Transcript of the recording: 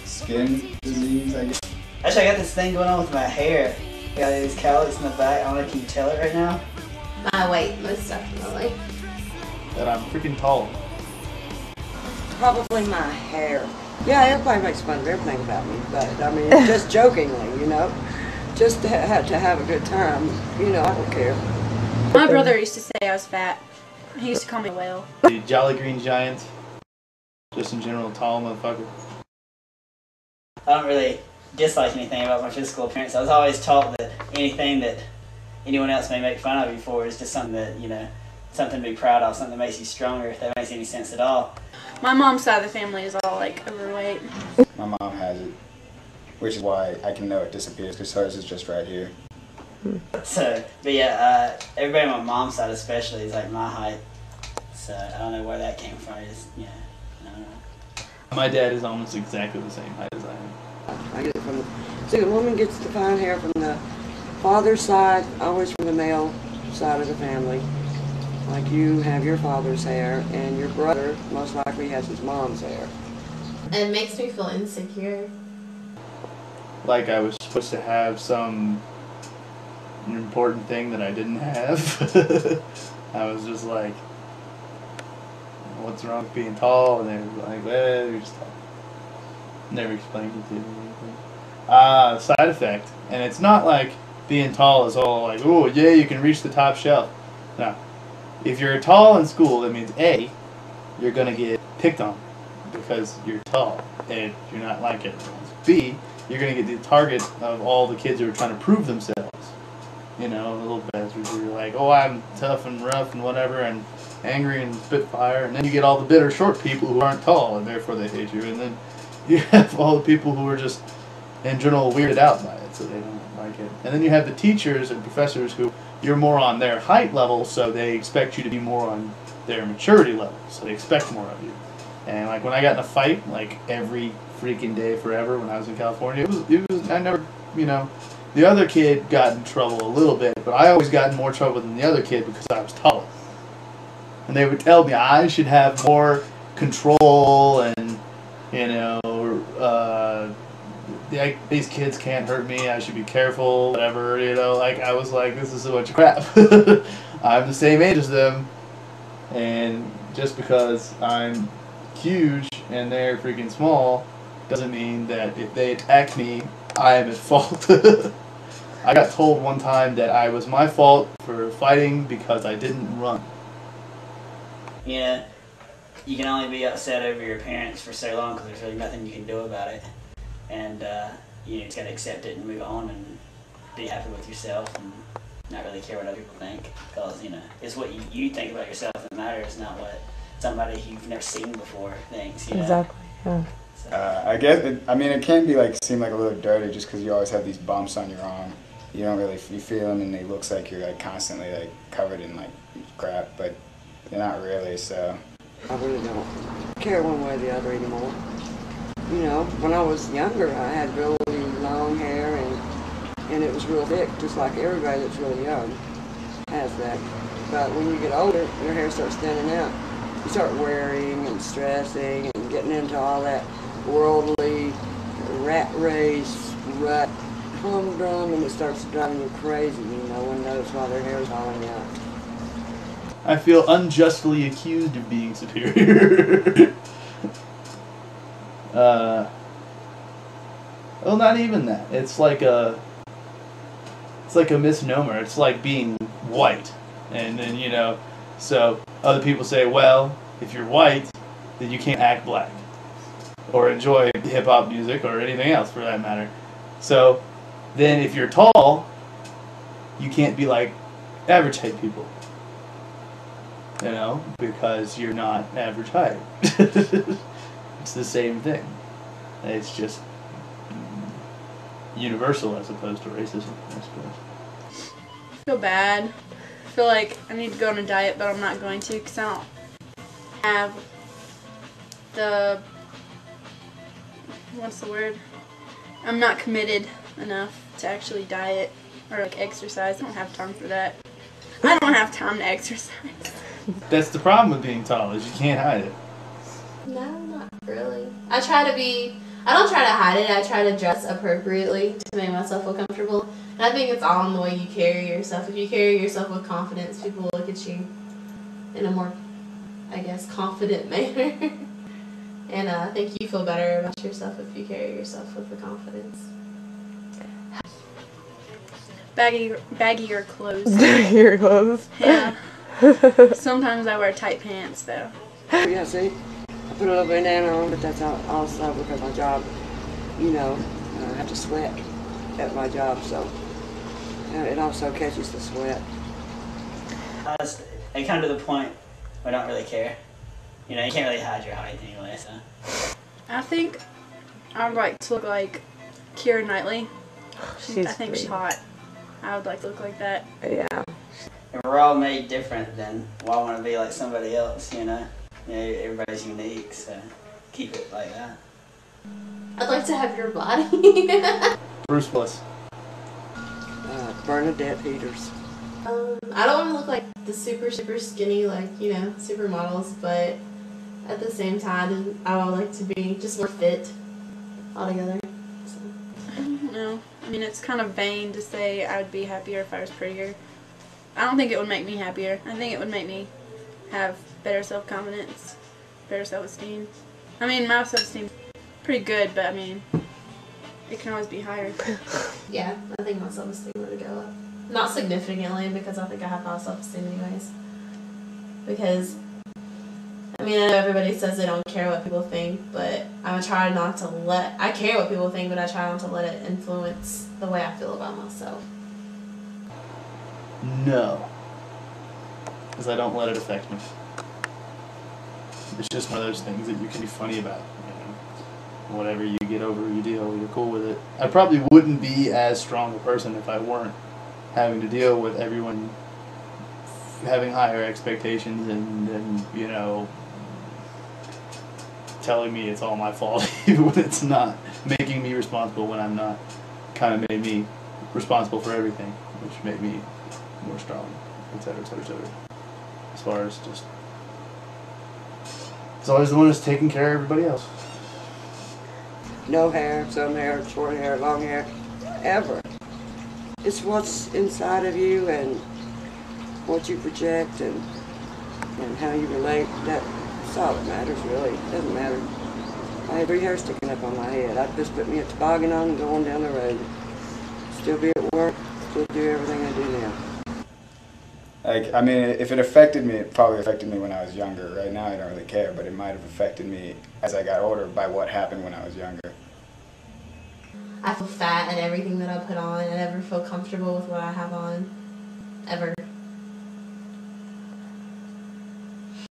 skin disease, I guess. Actually, I got this thing going on with my hair. I got these cowlicks in the back. I don't know if you can tell it right now. My weight, most definitely. That I'm freaking tall. Probably my hair. Yeah, everybody makes fun of everything about me, but I mean, just jokingly, you know, just to have a good time, you know, I don't care. My brother used to say I was fat. He used to call me a whale. The Jolly Green Giant. Just in general, tall motherfucker. I don't really dislike anything about my physical appearance. I was always taught that anything that anyone else may make fun of you for is just something that, you know, something to be proud of, something that makes you stronger, if that makes any sense at all. My mom's side of the family is all like overweight. My mom has it, which is why I can know it disappears, because hers is just right here. So, but yeah, everybody on my mom's side especially is like my height. So I don't know where that came from. Just, you know, I don't know. My dad is almost exactly the same height as I am. I get it from the, see, the woman gets the fine hair from the father's side, always from the male side of the family. Like you have your father's hair, and your brother most likely has his mom's hair. It makes me feel insecure. Like I was supposed to have some important thing that I didn't have. I was just like, what's wrong with being tall? And they were like, well, you're just tall. Never explained it to me. Side effect. And it's not like being tall is all like, oh, yeah, you can reach the top shelf. No. If you're tall in school, that means A, you're going to get picked on because you're tall and you're not like everyone else. B, you're going to get the target of all the kids who are trying to prove themselves. You know, the little bastards who are like, oh, I'm tough and rough and whatever and angry and spit fire. And then you get all the bitter short people who aren't tall and therefore they hate you. And then you have all the people who are just in general weirded out by it, so they don't like it. And then you have the teachers and professors who you're more on their height level, so they expect you to be more on their maturity level, so they expect more of you. And like when I got in a fight, like every freaking day forever when I was in California, it was I never, you know, the other kid got in trouble a little bit, but I always got in more trouble than the other kid because I was taller. And they would tell me I should have more control and, you know, these kids can't hurt me, I should be careful, whatever, you know, like, I was like, this is a bunch of crap. I'm the same age as them, and just because I'm huge and they're freaking small, doesn't mean that if they attack me, I am at fault. I got told one time that I was my fault for fighting because I didn't run. You know, you can only be upset over your appearance for so long because there's really nothing you can do about it. And you just gotta accept it and move on and be happy with yourself and not really care what other people think, because you know it's what you think about yourself that matters, not what somebody you've never seen before thinks. You know? Exactly. Yeah. So. I guess it can be like seem like a little dirty just because you always have these bumps on your arm. You don't really you feel them and it looks like you're like constantly like covered in like crap, but they're not really. So I really don't care one way or the other anymore. You know, when I was younger, I had really long hair and it was real thick, just like everybody that's really young has that. But when you get older, your hair starts thinning out. You start worrying and stressing and getting into all that worldly rat race, rut, humdrum, and it starts driving you crazy. You know, one knows why their hair is falling out. I feel unjustly accused of being superior. Well, not even that. It's like a misnomer. It's like being white, and then you know, so other people say, well, if you're white, then you can't act black, or enjoy hip hop music or anything else for that matter. So then, if you're tall, you can't be like average height people. You know, because you're not average height. It's the same thing. It's just universal as opposed to racism, I suppose. I feel bad. I feel like I need to go on a diet, but I'm not going to because I don't have the, what's the word? I'm not committed enough to actually diet or like exercise. I don't have time for that. I don't have time to exercise. That's the problem with being tall, is you can't hide it. No, not really. I try to be, I don't try to hide it. I try to dress appropriately to make myself feel comfortable. And I think it's all in the way you carry yourself. If you carry yourself with confidence, people will look at you in a more, I guess, confident manner. And I think you feel better about yourself if you carry yourself with the confidence. Baggier clothes. Your clothes. Yeah. Sometimes I wear tight pants though. Yeah, see, I put a little bandana on, but that's also because my job, you know, I have to sweat at my job, so it also catches the sweat. I come to the point where I don't really care. You know, you can't really hide your height anyway, so. I think I would like to look like Keira Knightley. She's I think pretty. she's hot. I would like to look like that. Yeah. If we're all made different, then why want to be like somebody else, you know? You know, everybody's unique, so keep it like that. I'd like to have your body. Bruce Willis. Bernadette Peters. I don't want to look like the super skinny, like, you know, supermodels, but at the same time, I would like to be just more fit altogether. So. I don't know. I mean, it's kind of vain to say I would be happier if I was prettier. I don't think it would make me happier. I think it would make me have better self-confidence, better self-esteem. I mean, my self-esteem's pretty good, but I mean, it can always be higher. Yeah, I think my self-esteem would go up. Not significantly, because I think I have high self-esteem anyways. Because, I mean, I know everybody says they don't care what people think, but I try not to I care what people think, but I try not to let it influence the way I feel about myself. No. Because I don't let it affect me. It's just one of those things that you can be funny about. You know? Whatever you get over, you deal, you're cool with it. I probably wouldn't be as strong a person if I weren't having to deal with everyone having higher expectations and you know, telling me it's all my fault even when it's not, making me responsible when I'm not, kind of made me responsible for everything, which made me more strong, etc., etc., etc. As far as just, it's always the one that's taking care of everybody else. No hair, some hair, short hair, long hair, ever. It's what's inside of you and what you project and how you relate. That's all that matters, really. It doesn't matter. I had 3 hairs sticking up on my head. I'd just put me a toboggan on and go on down the road. Still be at work, still do everything I do now. Like, I mean, if it affected me, it probably affected me when I was younger. Right now, I don't really care, but it might have affected me as I got older by what happened when I was younger. I feel fat in everything that I put on. I never feel comfortable with what I have on, ever.